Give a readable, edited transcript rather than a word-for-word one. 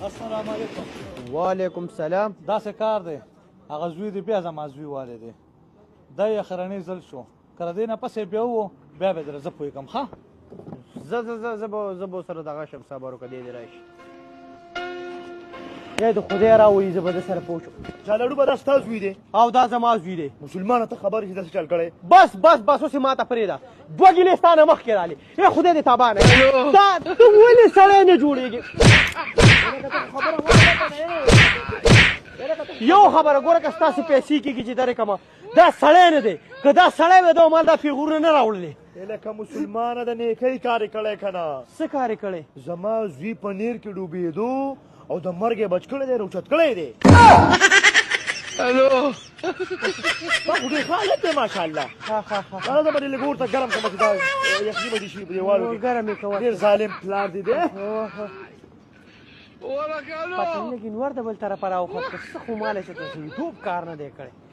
السلام علیکم. وعلیکم سلام. داسې کار دی هغه زوی دی بیا زما زوی والی دی دا یې اخرنی ځل شو که د دې نه پسې بیا وو بیا به درته زه پوهېږم ښه زه به سره دغه شم صبر وکړه دی دې راشي یا د خدای راولي زه به د سره پوه شم چالړو به دا ستا زوی دی او دا زما زوی دی مسلمانه ته خبر چې داسې چل کړی بس اوس یې ما ته پرېږده دوه ګیلې ستا نه مخکې رالې ای خدای دې تابانه دا ته ولې سړی نه جوړېږي یو خبره ګوره که ستاسې پیسې کېږي چې درې کمه دا سړی نه دی که دا سړی وی دا مال دا پیغورونه نه راوړلې لکه مسلمانه د نیکۍ کار یې کړی که نه څه کار یې کړی زما زوی په نیر کې ډوبېدو او د مرګ یې بچ کړی دی روچت کړی دی دا خو ډېر ښه حالت دی ماشاءالله دا زه به دې لږ ورته ګرم کړمه چې دا یخني به دې شي په دیوالو کې ګرم یې کوه ډېر ظالم پلار دی دی پته نه لګي نور د بل طرفه راوخت که څه خو ماله چې ته سړیتوب کار نه دی کړی